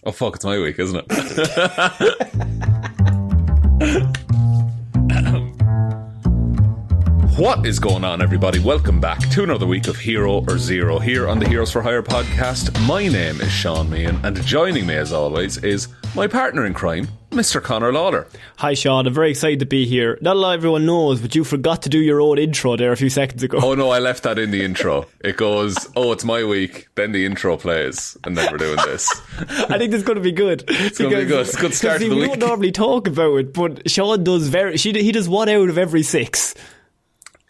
Oh fuck, it's my week, isn't it? What is going on, everybody? Welcome back to another week of Hero or Zero here on the Heroes for Hire podcast. My name is Shaun Meehan, and joining me as always is my partner in crime, Mr. Conor Lawler. Hi Shaun, I'm very excited to be here. Not a lot everyone knows, but you forgot to do your own intro there a few seconds ago. Oh no, I left that in the intro. It goes, oh, it's my week, then the intro plays, and then we're doing this. I think this is going to be good. It's going to be good. It's a good start to the week. We don't normally talk about it, but Shaun does he does 1 out of every 6.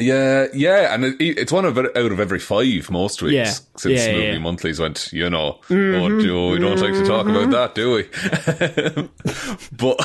Yeah, and it's one out of every 5 most weeks since Movie Monthlies went, we don't like to talk about that, do we? But,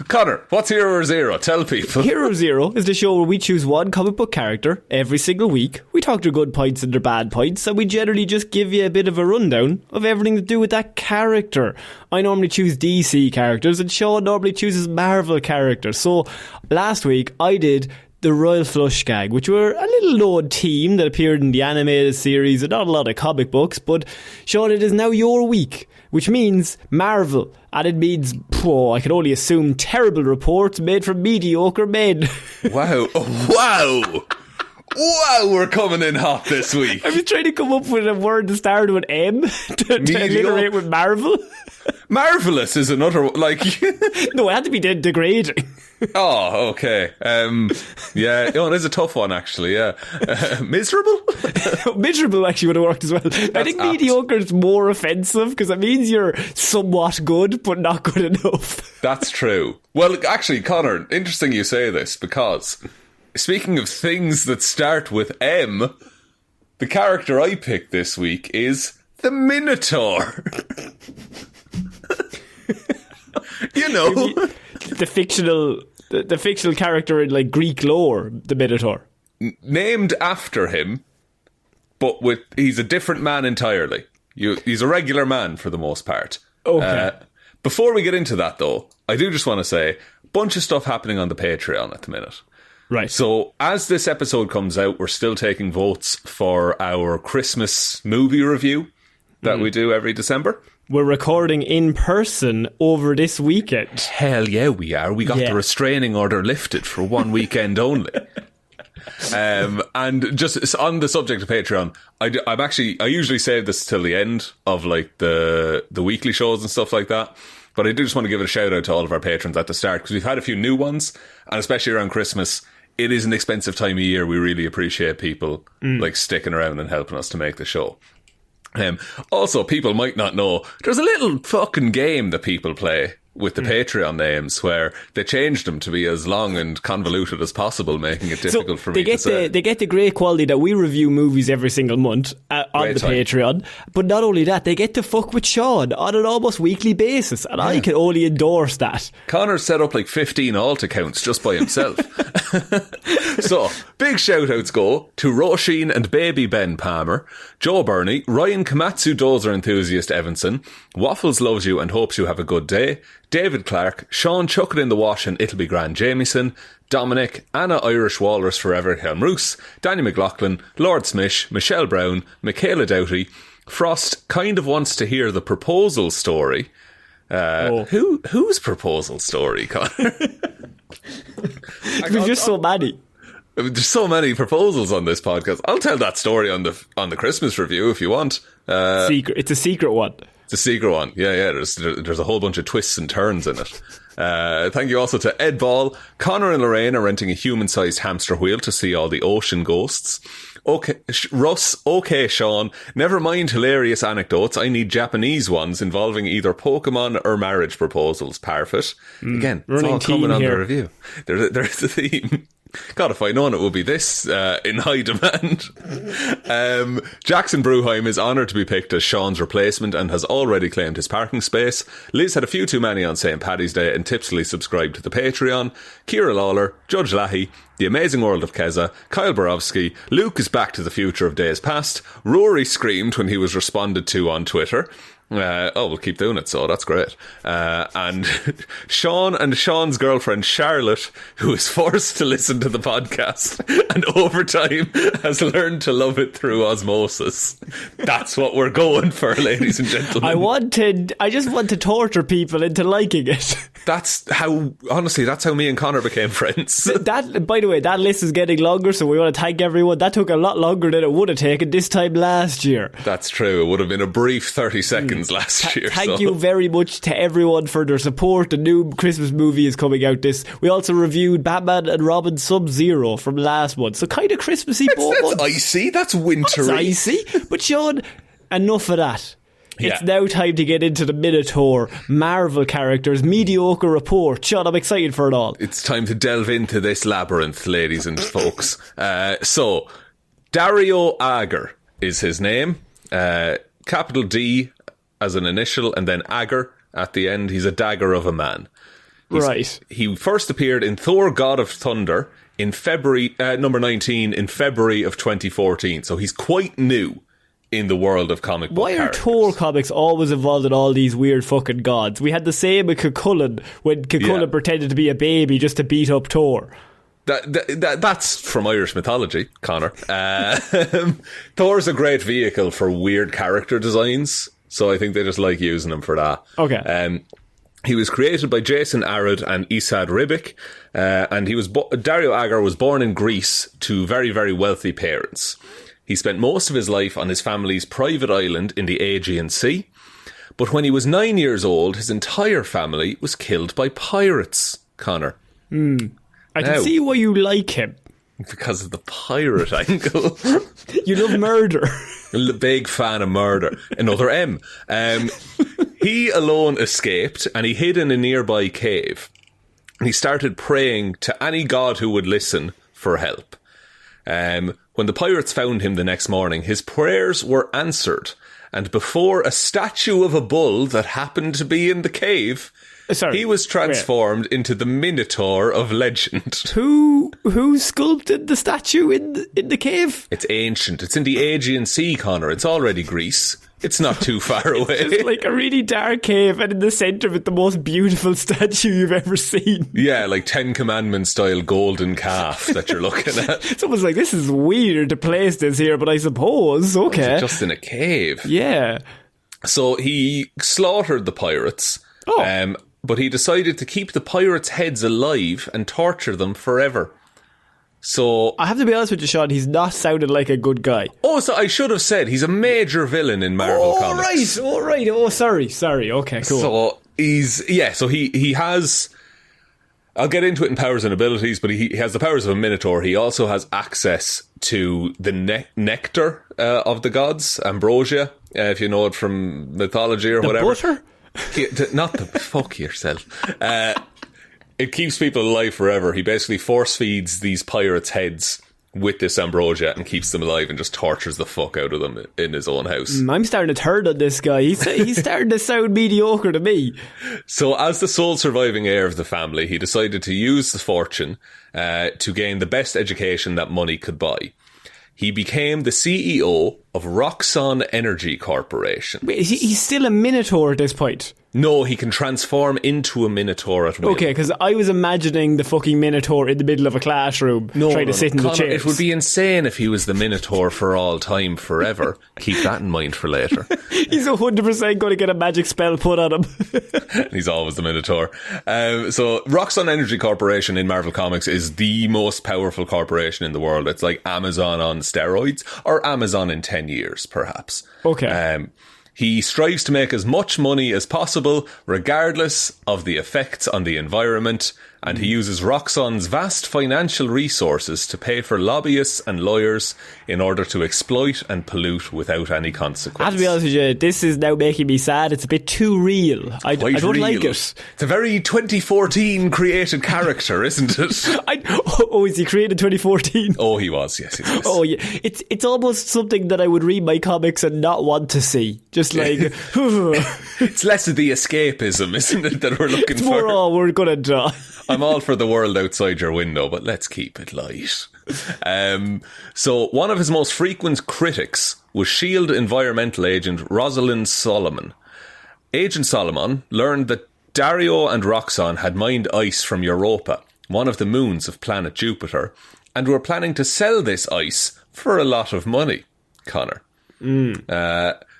Conor, what's Hero or Zero? Tell people. Hero or Zero is the show where we choose one comic book character every single week. We talk their good points and their bad points, and we generally just give you a bit of a rundown of everything to do with that character. I normally choose DC characters, and Shaun normally chooses Marvel characters. So, last week, I did the Royal Flush Gag, which were a little known team that appeared in the animated series and not a lot of comic books, but Shaun, it is now your week, which means Marvel, and it means, I can only assume, terrible reports made from mediocre men. Wow, we're coming in hot this week. I was trying to come up with a word that started with M to alliterate with Marvel. Marvellous is another, No, it had to be degrading. Oh, okay. It is a tough one, actually, yeah. Miserable? Miserable actually would have worked as well. I think mediocre is more offensive because it means you're somewhat good, but not good enough. That's true. Well, actually, Conor, interesting you say this, because speaking of things that start with M, the character I picked this week is the Minotaur. The fictional character in Greek lore, the Minotaur. Named after him, but he's a different man entirely. He's a regular man for the most part. Okay. Before we get into that, though, I do just want to say, bunch of stuff happening on the Patreon at the minute. Right. So, as this episode comes out, we're still taking votes for our Christmas movie review that we do every December. We're recording in person over this weekend. Hell yeah, we are. We got the restraining order lifted for one weekend only. And just on the subject of Patreon, I usually save this till the end of the weekly shows and stuff like that. But I do just want to give a shout out to all of our patrons at the start, because we've had a few new ones, and especially around Christmas, it is an expensive time of year. We really appreciate people sticking around and helping us to make the show. Also, people might not know, there's a little fucking game that people play with the Patreon names where they changed them to be as long and convoluted as possible, making it difficult for me to say. They get the great quality that we review movies every single month on the Patreon, but not only that, they get to fuck with Shaun on an almost weekly basis, and I can only endorse that. Connor set up 15 alt accounts just by himself. So, big shout outs go to Róisín and Baby Ben Palmer, Joe Burney, Ryan Komatsu Dozer Enthusiast Evanson, Waffles Loves You and Hopes You Have a Good Day, David Clarke, Shaun Chuck It in the Wash and It'll Be Grand Jamieson, Dominic, Anna Irish Walrus Forever Hjelmroos, Danny McLaughlin, Lordsmish, Michelle Browne, Michaela Doughty, Frost kind of wants to hear the proposal story. Whose proposal story, Conor? There's just so many. There's so many proposals on this podcast. I'll tell that story on the Christmas review if you want. It's a secret one. It's a secret one. Yeah. There's a whole bunch of twists and turns in it. Thank you also to Ed Ball. Conor and Lorraine are renting a human-sized hamster wheel to see all the ocean ghosts. Okay, Russ Okay Shaun, never mind hilarious anecdotes. I need Japanese ones involving either Pokemon or marriage proposals. Parfitt. Again, it's all coming on the review. There's a theme. God, if I'd known it would be this in high demand. Jackson Brueheim is honoured to be picked as Shaun's replacement and has already claimed his parking space. Liz had a few too many on St. Paddy's Day and tipsily subscribed to the Patreon. Ciara Lawler, Judge Lahey, The Amazing World of Keza, Kyle Borowski, Luke is back to the future of days past, Rory screamed when he was responded to on Twitter, We'll keep doing it, so that's great. And Shaun and Shaun's girlfriend Charlotte, who is forced to listen to the podcast and over time has learned to love it through osmosis. That's what we're going for, ladies and gentlemen. I just want to torture people into liking it. That's how me and Conor became friends. That, by the way, that list is getting longer, so we want to thank everyone. That took a lot longer than it would have taken this time last year. That's true. It would have been a brief 30 seconds last year. Thank you very much to everyone for their support. The new Christmas movie is coming out we also reviewed Batman and Robin Sub-Zero from last month, so kind of Christmassy. That's icy, that's wintry. That's icy. But Shaun, enough of that. It's now time to get into the Minotaur, Marvel characters, mediocre report. Shaun, I'm excited for it all. It's time to delve into this labyrinth, ladies and folks. So, Dario Agger is his name. Capital D as an initial, and then Agger at the end. He's a dagger of a man. Right. He first appeared in Thor God of Thunder in February, number 19, in February of 2014. So he's quite new in the world of comic book Why characters. are Thor comics always involved in all these weird fucking gods? We had the same with Cucullin, when Cucullin pretended to be a baby just to beat up Thor. That's from Irish mythology, Conor. Thor's a great vehicle for weird character designs, so I think they just like using him for that. Okay. He was created by Jason Aaron and Esad Ribic, and Dario Agger was born in Greece to very, very wealthy parents. He spent most of his life on his family's private island in the Aegean Sea, but when he was 9 years old, his entire family was killed by pirates, Conor. I can see why you like him. Because of the pirate angle. You love murder. Big fan of murder. Another M. He alone escaped and he hid in a nearby cave. And he started praying to any god who would listen for help. When the pirates found him the next morning, his prayers were answered. And before a statue of a bull that happened to be in the cave, he was transformed into the Minotaur of legend. Who sculpted the statue in the cave? It's ancient. It's in the Aegean Sea, Conor. It's already Greece. It's not too far away. It's like a really dark cave, and in the centre of it, the most beautiful statue you've ever seen. Yeah, like 10 Commandments style golden calf that you're looking at. Someone's like, this is weird to place this here, but I suppose, okay. Just in a cave. Yeah. So he slaughtered the pirates. But he decided to keep the pirates' heads alive and torture them forever. So I have to be honest with you, Shaun, he's not sounded like a good guy. Oh, so I should have said he's a major villain in Marvel comics. Right. Oh, sorry. Okay, cool. So he has... I'll get into it in powers and abilities, but he has the powers of a Minotaur. He also has access to the nectar of the gods, ambrosia, if you know it from mythology or whatever. Butter? Not the fuck yourself. It keeps people alive forever. He basically force feeds these pirates' heads with this ambrosia and keeps them alive and just tortures the fuck out of them in his own house. I'm starting to turn on this guy. He's starting to sound mediocre to me. So as the sole surviving heir of the family, he decided to use the fortune to gain the best education that money could buy. He became the CEO of Roxxon Energy Corporation. Wait, he's still a Minotaur at this point? No, he can transform into a Minotaur at will. Okay, because I was imagining the fucking Minotaur in the middle of a classroom trying to sit in the chairs. It would be insane if he was the Minotaur for all time, forever. Keep that in mind for later. He's 100% going to get a magic spell put on him. He's always the Minotaur. So Roxxon Energy Corporation in Marvel Comics is the most powerful corporation in the world. It's like Amazon on steroids, or Amazon in 10 years, perhaps. Okay. He strives to make as much money as possible, regardless of the effects on the environment, and he uses Roxxon's vast financial resources to pay for lobbyists and lawyers in order to exploit and pollute without any consequence. I have to be honest with you, this is now making me sad. It's a bit too real. I don't like it. It's a very 2014 created character, isn't it? Is he created 2014? Oh, he was, yes, he was. Oh, yeah. It's almost something that I would read my comics and not want to see. Just like... It's less of the escapism, isn't it, that we're looking for? It's more, we're going to die. I'm all for the world outside your window, but let's keep it light. So one of his most frequent critics was S.H.I.E.L.D. environmental agent Rosalind Solomon. Agent Solomon learned that Dario and Roxxon had mined ice from Europa, one of the moons of planet Jupiter, and were planning to sell this ice for a lot of money, Connor.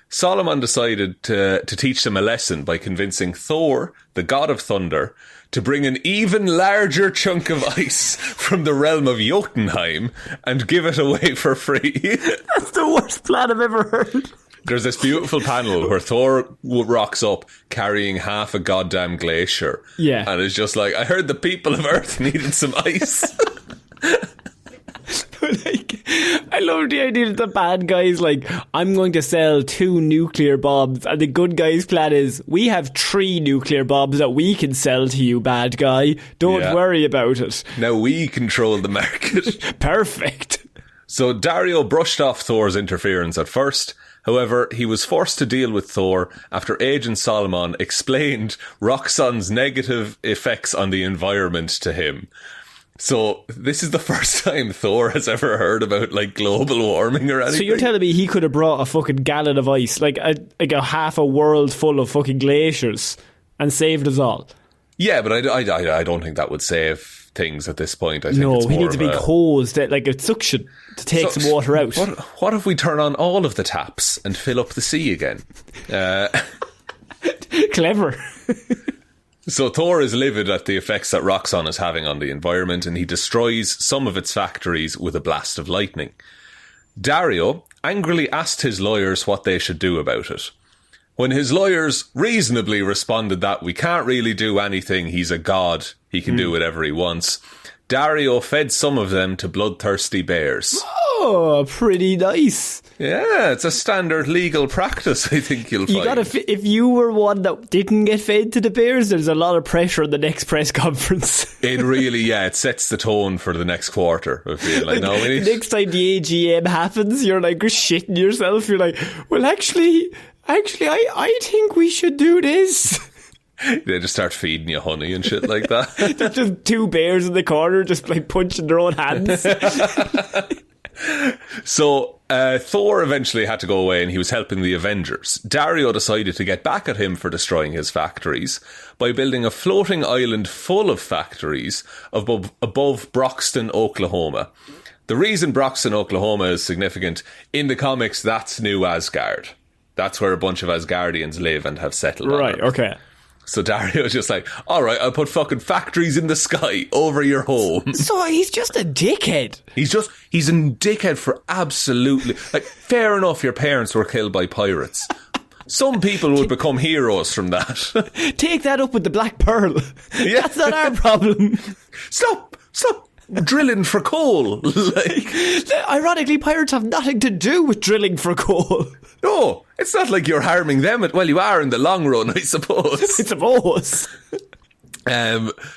Solomon decided to teach them a lesson by convincing Thor, the god of thunder, to bring an even larger chunk of ice from the realm of Jotunheim and give it away for free. That's the worst plan I've ever heard. There's this beautiful panel where Thor rocks up carrying half a goddamn glacier. Yeah. And it's just like, I heard the people of Earth needed some ice. Like, I love the idea that the bad guy's like, I'm going to sell 2 nuclear bombs, and the good guy's plan is, we have 3 nuclear bombs that we can sell to you, bad guy. Don't worry about it. Now we control the market. Perfect. So Dario brushed off Thor's interference at first. However, he was forced to deal with Thor after Agent Solomon explained Roxxon's negative effects on the environment to him. So this is the first time Thor has ever heard about like global warming or anything. So you're telling me he could have brought a fucking gallon of ice, like a half a world full of fucking glaciers, and saved us all? Yeah, but I don't think that would save things at this point. I think no, it's he more needs a big hose, that, like a suction, to take some water out. What if we turn on all of the taps and fill up the sea again? Clever. So Thor is livid at the effects that Roxxon is having on the environment, and he destroys some of its factories with a blast of lightning. Dario angrily asked his lawyers what they should do about it. When his lawyers reasonably responded that we can't really do anything, he's a god, he can do whatever he wants, Dario fed some of them to bloodthirsty bears. Oh, pretty nice. Yeah, it's a standard legal practice, I think you'll find. If you were one that didn't get fed to the bears, there's a lot of pressure in the next press conference. It really, it sets the tone for the next quarter. I feel like, no, next time the AGM happens, you're like shitting yourself. You're like, well, actually, I think we should do this. They just start feeding you honey and shit like that. There's just 2 bears in the corner just like punching their own hands. So Thor eventually had to go away and he was helping the Avengers. Dario decided to get back at him for destroying his factories by building a floating island full of factories above Broxton, Oklahoma. The reason Broxton, Oklahoma is significant, in the comics, that's New Asgard. That's where a bunch of Asgardians live and have settled on Right, Earth. okay. So Dario's just like, alright, I'll put fucking factories in the sky over your home. So he's just a dickhead. He's a dickhead for absolutely... Like, fair enough, your parents were killed by pirates. Some people would become heroes from that. Take that up with the Black Pearl. Yeah. That's not our problem. Stop drilling for coal. Ironically, pirates have nothing to do with drilling for coal. No, it's not like you're harming them. Well, you are in the long run, I suppose. I suppose.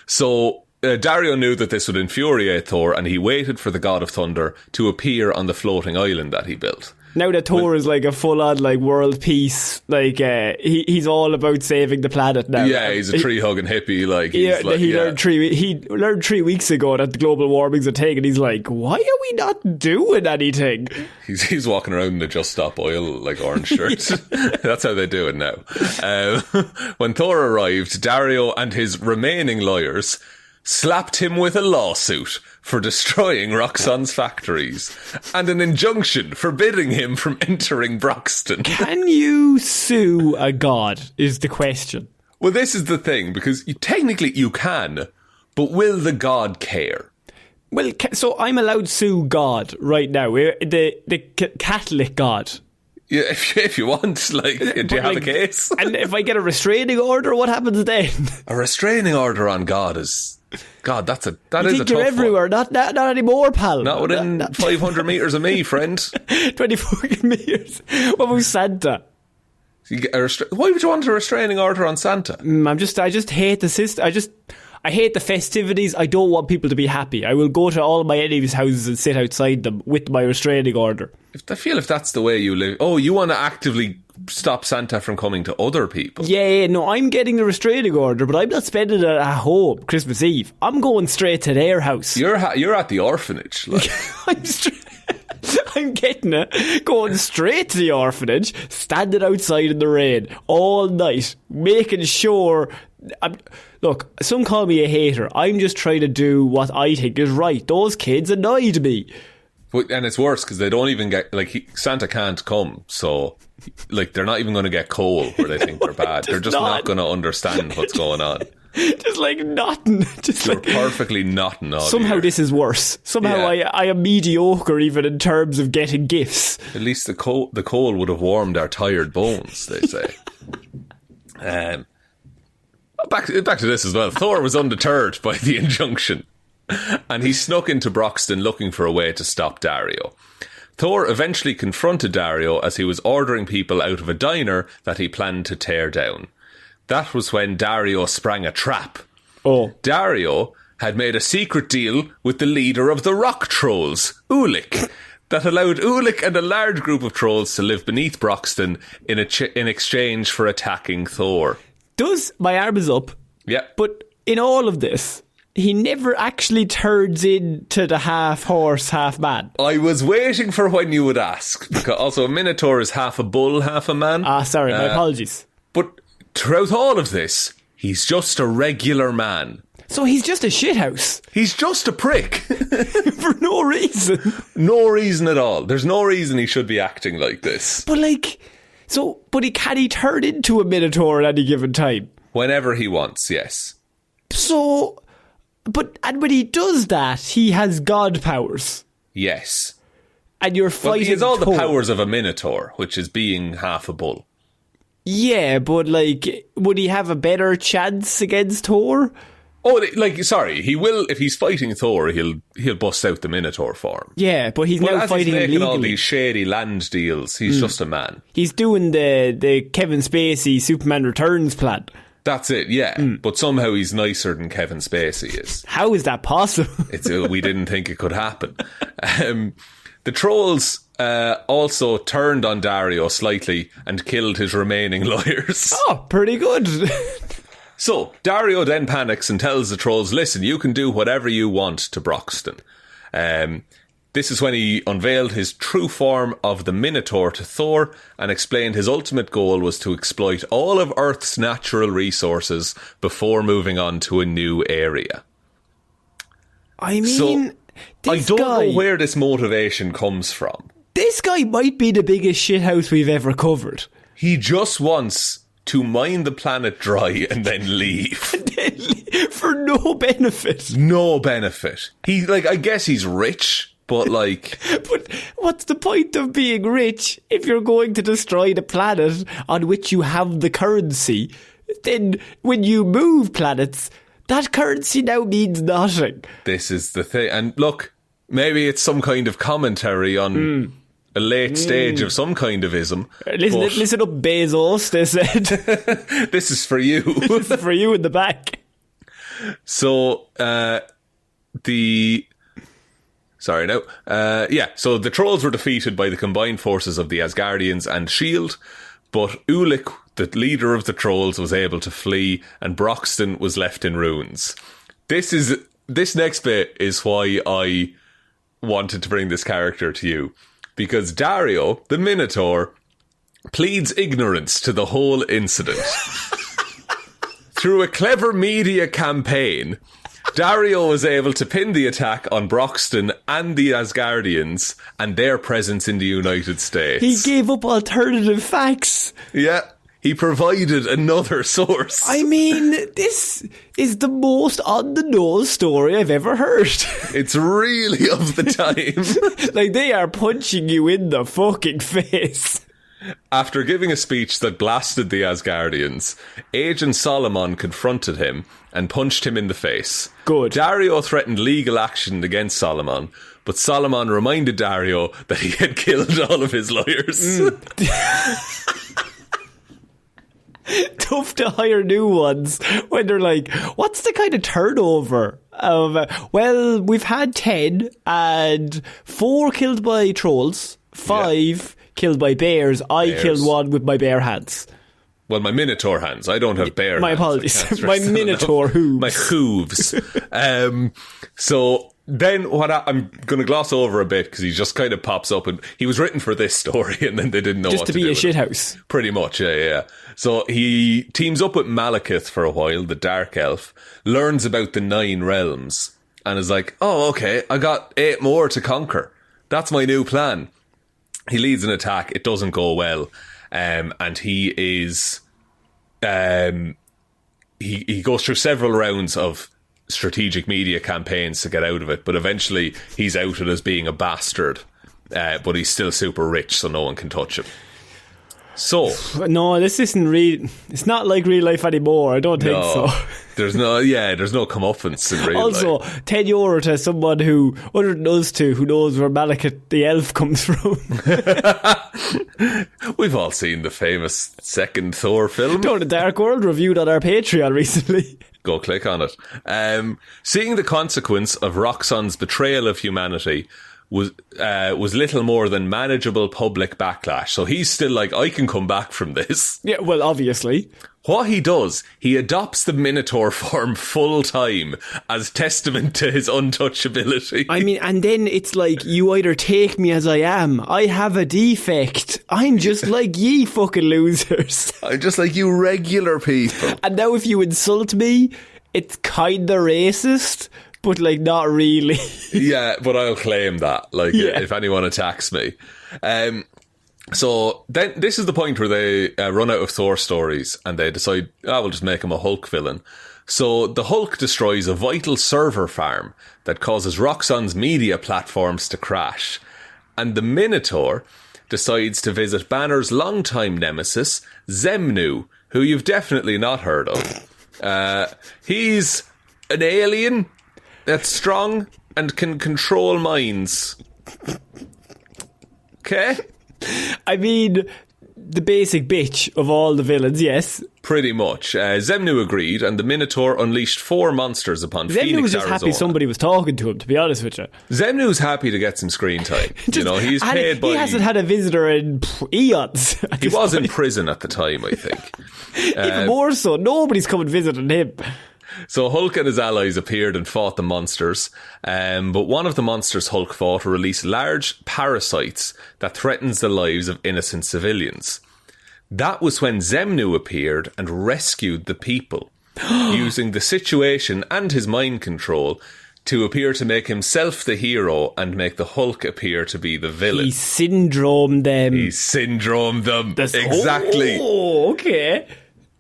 So Dario knew that this would infuriate Thor, and he waited for the God of Thunder to appear on the floating island that he built. Now that Thor is like a full-on like world peace, like he's all about saving the planet now. Yeah, he's a tree-hugging hippie. Like, he learned 3 weeks ago that the global warming's a thing, and he's like, why are we not doing anything? He's walking around in a Just Stop Oil like orange shirt. That's how they do it now. When Thor arrived, Dario and his remaining lawyers slapped him with a lawsuit for destroying Roxxon's factories and an injunction forbidding him from entering Broxton. Can you sue a god, is the question. Well, this is the thing, because technically you can, but will the god care? Well, so I'm allowed to sue God right now, the Catholic God. Yeah, if you want, like, do you have a case? And if I get a restraining order, what happens then? A restraining order on God is... God, that is a tough one. You think you're everywhere, not anymore, pal. Not within 500 metres of me, friend. 20 fucking metres. What about Santa? Why would you want a restraining order on Santa? I just hate the system. I hate the festivities. I don't want people to be happy. I will go to all my enemies' houses and sit outside them with my restraining order. I feel if that's the way you live... Oh, you want to actively stop Santa from coming to other people? Yeah, no, I'm getting the restraining order, but I'm not spending it at home Christmas Eve. I'm going straight to their house. You're at the orphanage. Like. I'm getting it. Going straight to the orphanage, standing outside in the rain all night, making sure... Look, some call me a hater. I'm just trying to do what I think is right. Those kids annoyed me. And it's worse because they don't even get... Santa can't come, so... they're not even going to get coal where they think they're bad. They're just not going to understand what's going on. Just nothing. You're perfectly nothing all somehow year. This is worse. Somehow I am mediocre even in terms of getting gifts. At least the coal would have warmed our tired bones, they say. Back to this as well. Thor was undeterred by the injunction, and he snuck into Broxton looking for a way to stop Dario. Thor eventually confronted Dario as he was ordering people out of a diner that he planned to tear down. That was when Dario sprang a trap. Oh. Dario had made a secret deal with the leader of the rock trolls, Ulik, that allowed Ulik and a large group of trolls to live beneath Broxton in exchange for attacking Thor. My arm is up. Yeah. But in all of this, he never actually turns into the half horse, half man. I was waiting for when you would ask. Because also, a Minotaur is half a bull, half a man. Sorry, my apologies. But throughout all of this, he's just a regular man. So he's just a shithouse. He's just a prick. For no reason. No reason at all. There's no reason he should be acting like this. But can he turn into a Minotaur at any given time? Whenever he wants, yes. So, and when he does that, he has god powers. Yes. And you're fighting he has all Thor. the powers of a Minotaur, which is being half a bull. Yeah, but would he have a better chance against Thor? Oh, sorry, he will. If he's fighting Thor, he'll bust out the Minotaur form. Yeah, but he's now fighting he's making illegally. all these shady land deals. He's just a man. He's doing the Kevin Spacey Superman Returns plan. That's it, yeah. But somehow he's nicer than Kevin Spacey is. How is that possible? We didn't think it could happen. The trolls also turned on Dario slightly and killed his remaining lawyers. Oh, pretty good. So, Dario then panics and tells the trolls, listen, you can do whatever you want to Broxton. This is when he unveiled his true form of the Minotaur to Thor and explained his ultimate goal was to exploit all of Earth's natural resources before moving on to a new area. I mean, I don't know where this motivation comes from. This guy might be the biggest shithouse we've ever covered. He just wants to mine the planet dry and then leave. For no benefit. No benefit. I guess he's rich, but But what's the point of being rich if you're going to destroy the planet on which you have the currency? Then when you move planets, that currency now means nothing. This is the thing. And look, maybe it's some kind of commentary on... a late stage of some kind of ism. Listen up, Bezos, they said. This is for you. This is for you in the back. So, so the trolls were defeated by the combined forces of the Asgardians and S.H.I.E.L.D., but Ulik, the leader of the trolls, was able to flee and Broxton was left in ruins. This next bit is why I wanted to bring this character to you. Because Dario, the Minotaur, pleads ignorance to the whole incident. Through a clever media campaign, Dario was able to pin the attack on Broxton and the Asgardians and their presence in the United States. He gave up alternative facts. Yeah. He provided another source. I mean, this is the most on-the-nose story I've ever heard. It's really of the time. They are punching you in the fucking face. After giving a speech that blasted the Asgardians, Agent Solomon confronted him and punched him in the face. Good. Dario threatened legal action against Solomon, but Solomon reminded Dario that he had killed all of his lawyers. Tough to hire new ones when they're like, what's the kind of turnover of, we've had 10 and 4 killed by trolls, 5 killed by bears. I killed one with my bare hands. Well, my Minotaur hands. I don't have bare My hands. apologies. My Minotaur hooves. My hooves. So then I'm going to gloss over a bit because he just kind of pops up, and he was written for this story and then they didn't know Just what to to be do a with it. shithouse. Pretty much, yeah. So he teams up with Malekith for a while, the Dark Elf, learns about the 9 realms, and is like, oh, okay, I got 8 more to conquer. That's my new plan. He leads an attack. It doesn't go well. And he is... He goes through several rounds of strategic media campaigns to get out of it, but eventually he's outed as being a bastard. But he's still super rich, so no one can touch him. So... No, this isn't real. It's not like real life anymore. I don't think so. There's no comeuppance in real life. Also, €10 to someone who, other than us two, who knows where Malekith the elf comes from. We've all seen the famous second Thor film. Dawn of the Dark World, reviewed on our Patreon recently. Go click on it. Seeing the consequence of Roxxon's betrayal of humanity was little more than manageable public backlash. So he's still like, I can come back from this. Yeah, well, obviously. What he does, he adopts the Minotaur form full time as testament to his untouchability. I mean, and then it's like, you either take me as I am, I have a defect, I'm just like ye fucking losers. I'm just like you regular people. And now if you insult me, it's kinda racist, but like not really. Yeah, but I'll claim that, like, if anyone attacks me. So then this is the point where they run out of Thor stories and they decide, we'll just make him a Hulk villain. So the Hulk destroys a vital server farm that causes Roxxon's media platforms to crash. And the Minotaur decides to visit Banner's longtime nemesis, Xemnu, who you've definitely not heard of. He's an alien that's strong and can control minds. Okay? I mean, the basic bitch of all the villains, yes. Pretty much. Xemnu agreed, and the Minotaur unleashed 4 monsters upon Phoenix, Xemnu was just Arizona. happy somebody was talking to him, to be honest with you. Xemnu's happy to get some screen time. He's paid by... He hasn't had a visitor in eons. He was in prison at the time, I think. Even more so. Nobody's come and visiting him. So Hulk and his allies appeared and fought the monsters, but one of the monsters Hulk fought released large parasites that threatens the lives of innocent civilians. That was when Xemnu appeared and rescued the people, using the situation and his mind control to appear to make himself the hero and make the Hulk appear to be the villain. He syndromed them. Exactly. Oh, okay.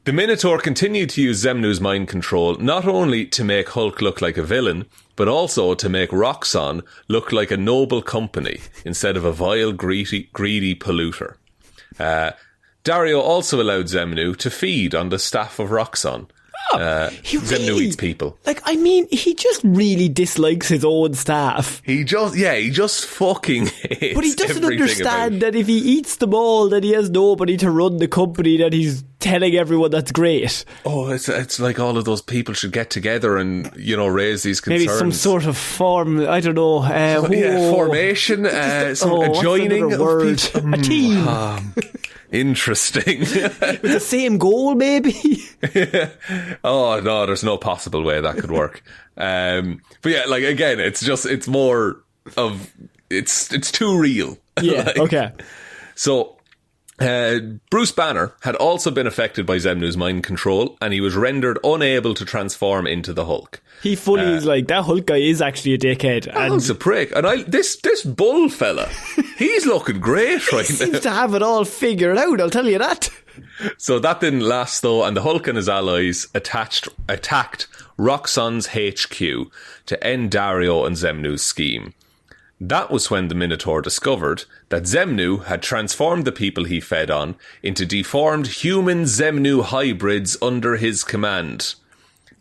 The Minotaur continued to use Xemnu's mind control not only to make Hulk look like a villain, but also to make Roxxon look like a noble company instead of a vile, greedy polluter. Dario also allowed Xemnu to feed on the staff of Roxxon. Xemnu eats people. Like, I mean, he just really dislikes his own staff. He just fucking hates. But he doesn't everything understand that if he eats them all, then he has nobody to run the company that he's telling everyone that's great. Oh, it's like all of those people should get together and, raise these concerns. Maybe some sort of form, I don't know. Formation, a joining of people. A team. Interesting. With the same goal, maybe? Oh, no, there's no possible way that could work. But yeah, like, again, it's too real. Yeah, okay. So, Bruce Banner had also been affected by Xemnu's mind control, and he was rendered unable to transform into the Hulk. He fully is like, that Hulk guy is actually a dickhead. And he's a prick. And this bull fella, he's looking great right now. He seems to have it all figured out, I'll tell you that. So that didn't last though, and the Hulk and his allies attacked Roxxon's HQ to end Dario and Xemnu's scheme. That was when the Minotaur discovered that Xemnu had transformed the people he fed on into deformed human Xemnu hybrids under his command.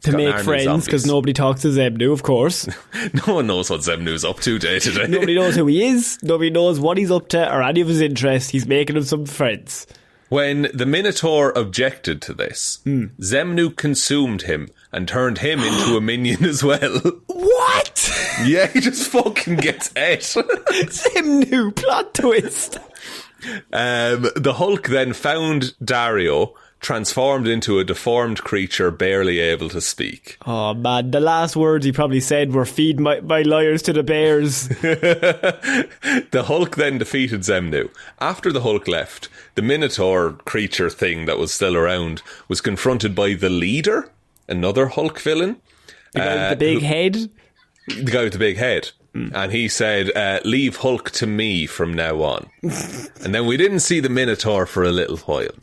To make friends, because nobody talks to Xemnu, of course. No one knows what Xemnu's up to day to day. Nobody knows who he is, nobody knows what he's up to or any of his interests. He's making them some friends. When the Minotaur objected to this, Xemnu consumed him and turned him into a minion as well. What? Yeah, he just fucking gets it. Xemnu, plot twist. The Hulk then found Dario, transformed into a deformed creature barely able to speak. Oh man, the last words he probably said were "feed my liars to the bears." The Hulk then defeated Xemnu. After the Hulk left, the Minotaur creature thing that was still around was confronted by the leader, another Hulk villain. The guy with the big head? The guy with the big head. And he said, leave Hulk to me from now on. And then we didn't see the Minotaur for a little while.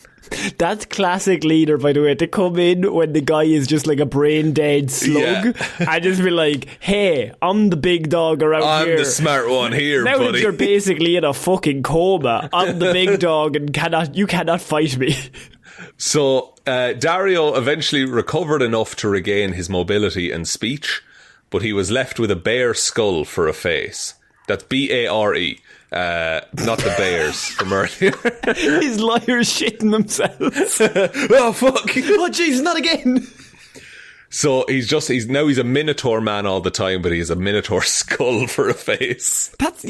That's classic leader, by the way, to come in when the guy is just like a brain dead slug and just be like, hey, I'm the big dog around here. I'm the smart one here, now buddy. That you're basically in a fucking coma, I'm the big dog and you cannot fight me. So Dario eventually recovered enough to regain his mobility and speech, but he was left with a bear skull for a face. That's B-A-R-E. Not the bears from earlier. His liars shitting themselves. Oh, fuck. Oh, jeez, not again. So he's a Minotaur man all the time, but he has a Minotaur skull for a face. That's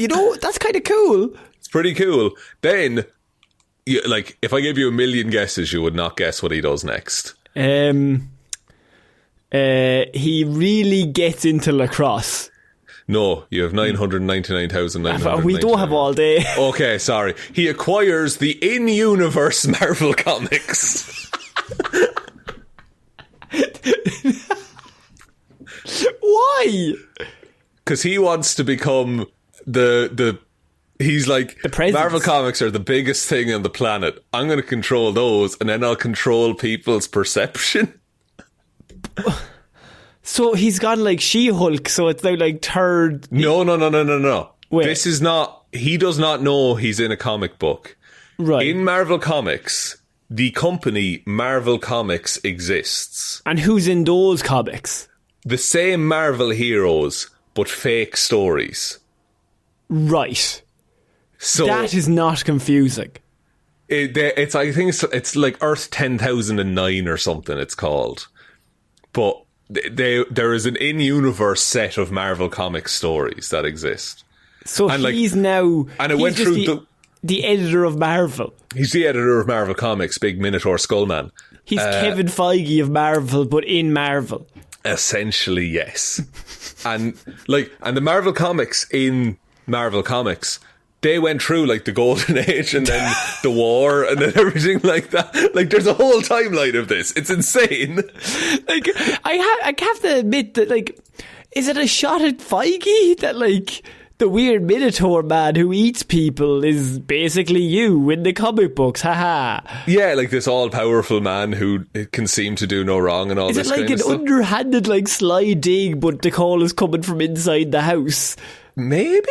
kind of cool. It's pretty cool. Then, if I gave you a million guesses, you would not guess what he does next. He really gets into lacrosse. No, you have 999,999. We don't have all day. Okay, sorry. He acquires the in-universe Marvel Comics. Why? Because he wants to become he's like, the president. Marvel Comics are the biggest thing on the planet. I'm going to control those, and then I'll control people's perception. So he's got like She-Hulk, so it's now like third... No. Wait. This is not... He does not know he's in a comic book. Right. In Marvel Comics, the company Marvel Comics exists. And who's in those comics? The same Marvel heroes, but fake stories. Right. So that is not confusing. I think it's like Earth 10,009 or something it's called. But there is an in-universe set of Marvel Comics stories that exist. So he's now... And it went through the editor of Marvel. He's the editor of Marvel Comics, big Minotaur Skullman. He's Kevin Feige of Marvel, but in Marvel. Essentially, yes. and the Marvel Comics in Marvel Comics, they went through like the Golden Age and then the war and then everything like that. Like, there's a whole timeline of this. It's insane. Like, I have to admit that, like, is it a shot at Feige that, like, the weird Minotaur man who eats people is basically you in the comic books? Haha. Yeah, like this all-powerful man who can seem to do no wrong and all is this it like kind of stuff. an underhanded, like, sly dig, but the call is coming from inside the house? Maybe?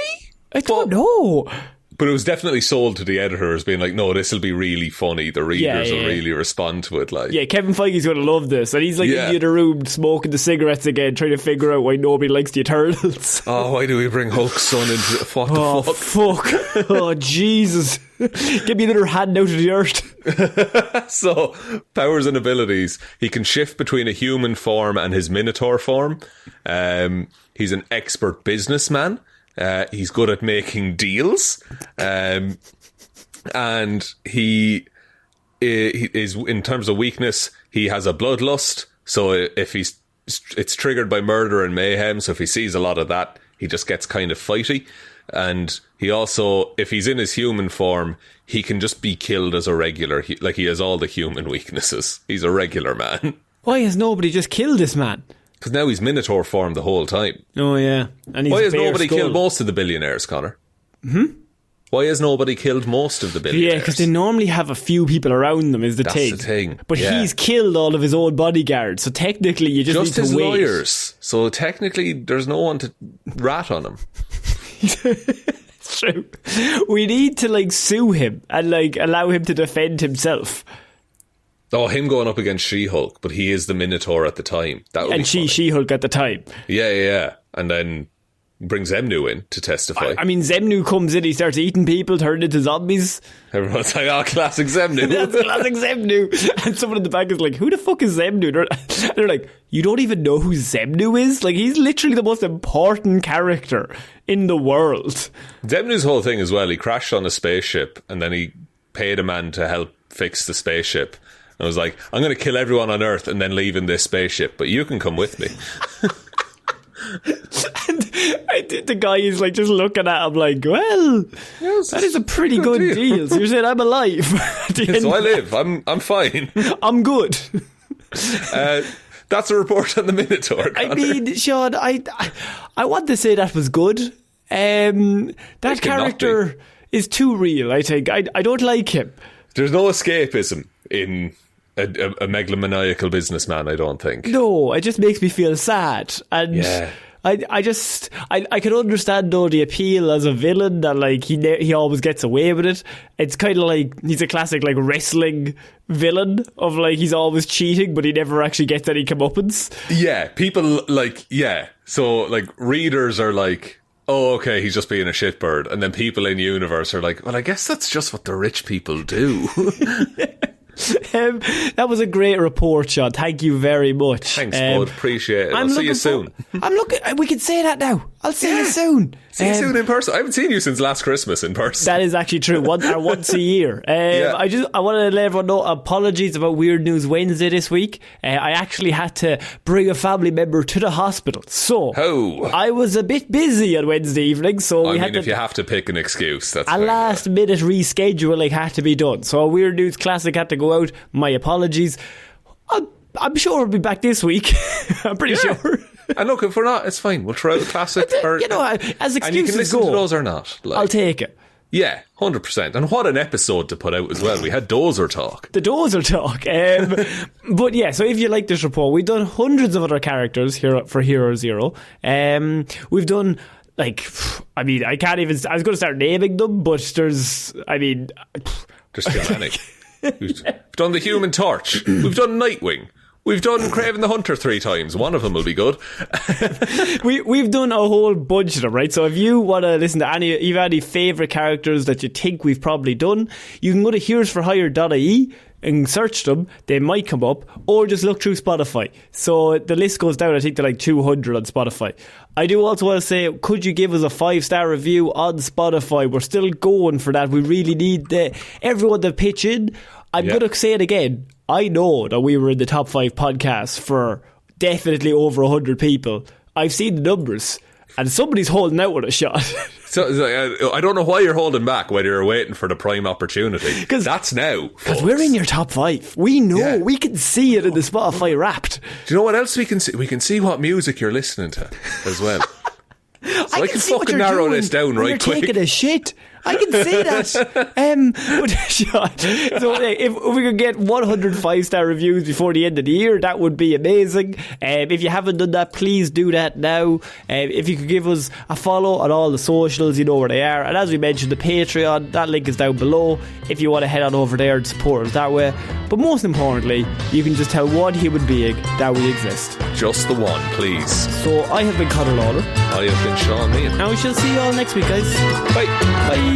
I don't know. But it was definitely sold to the editors being like, no, this will be really funny. The readers will really respond to it. Like, yeah, Kevin Feige's going to love this. And he's like in the other room smoking the cigarettes again, trying to figure out why nobody likes the Eternals. Oh, why do we bring Hulk's son into it? What the fuck? Oh, Jesus. Give me another hand out of the earth. So, powers and abilities. He can shift between a human form and his Minotaur form. He's an expert businessman. He's good at making deals, and he is, in terms of weakness, he has a bloodlust. So if it's triggered by murder and mayhem. So if he sees a lot of that, he just gets kind of fighty. And he also, if he's in his human form, he can just be killed as a regular. He has all the human weaknesses. He's a regular man. Why has nobody just killed this man? Because now he's Minotaur form the whole time. Oh, yeah. And he's Why has nobody killed most of the billionaires, Connor? Why has nobody killed most of the billionaires? Yeah, because they normally have a few people around them, is the That's thing. the thing. But he's killed all of his own bodyguards, so technically you just need to his wait. lawyers. So technically there's no one to rat on him. It's true. We need to, like, sue him and, like, allow him to defend himself. Oh, him going up against She-Hulk, but he is the Minotaur at the time. That would and be She-Hulk at the time. Yeah. And then brings Xemnu in to testify. I mean, Xemnu comes in, he starts eating people, turned into zombies. Everyone's like, oh, classic Xemnu. That's classic Xemnu. And someone in the back is like, who the fuck is Xemnu? They're like, you don't even know who Xemnu is? Like, he's literally the most important character in the world. Xemnu's whole thing as well, he crashed on a spaceship and then he paid a man to help fix the spaceship. I was like, I'm going to kill everyone on Earth and then leave in this spaceship, but you can come with me. And the guy is like just looking at him like, well, yes, that is a pretty good deal. So you're saying I'm alive. So I live. I'm fine. I'm good. That's a report on the Minotaur, Connor. I mean, Shaun, I want to say that was good. That character is too real, I think. I don't like him. There's no escapism in a megalomaniacal businessman, I don't think. No, it just makes me feel sad. And yeah. I can understand though the appeal as a villain that like he always gets away with it. It's kind of like he's a classic like wrestling villain of like he's always cheating but he never actually gets any comeuppance. Yeah, people like so like readers are like, oh, okay, he's just being a shitbird, and then people in universe are like, well, I guess that's just what the rich people do. That was a great report, Shaun. Thank you very much. Thanks, bud. Appreciate it. I'll see you soon. We can say that now. I'll see you soon. See you soon in person. I haven't seen you since last Christmas in person. That is actually true. Once a year. I want to let everyone know, apologies about Weird News Wednesday this week. I actually had to bring a family member to the hospital. So I was a bit busy on Wednesday evening. So if you have to pick an excuse, that's a last minute rescheduling had to be done. So a Weird News Classic had to go out. My apologies. I'm sure we'll be back this week. I'm pretty sure. And look, if we're not, it's fine. We'll try out a classic. As excuses and you can listen go, to those or not. Like, I'll take it. Yeah, 100%. And what an episode to put out as well. We had Dozer talk. The Dozer talk. But yeah, so if you like this report, we've done hundreds of other characters here for Hero Zero. We've done I can't even. I was going to start naming them, but there's too many. We've done the Human Torch. We've done Nightwing. We've done Craven the Hunter 3 times. One of them will be good. We've done a whole bunch of them, right? So if you want to listen to any favourite characters that you think we've probably done, you can go to heroesforhire.ie and search them. They might come up, or just look through Spotify. So the list goes down, I think, to like 200 on Spotify. I do also want to say, could you give us a 5-star review on Spotify? We're still going for that. We really need everyone to pitch in. I'm going to say it again. I know that we were in the top 5 podcasts for definitely over 100 people. I've seen the numbers, and somebody's holding out with a shot. So I don't know why you're holding back, whether you're waiting for the prime opportunity. Because that's now. Because we're in your top 5. We know. We can see it in the Spotify Wrapped. Do you know what else we can see? We can see what music you're listening to as well. So I can fucking narrow this down right quick. You're taking a shit. I can see that. But so if we could get 100 5-star reviews before the end of the year, that would be amazing. If you haven't done that, please do that now. If you could give us a follow on all the socials, you know where they are. And as we mentioned, the Patreon, that link is down below if you want to head on over there and support us that way. But most importantly, you can just tell one human being that we exist. Just the one, please. So I have been Conor Lorraine. I have been Shaun Meehan. And we shall see you all next week, guys. Bye. Bye.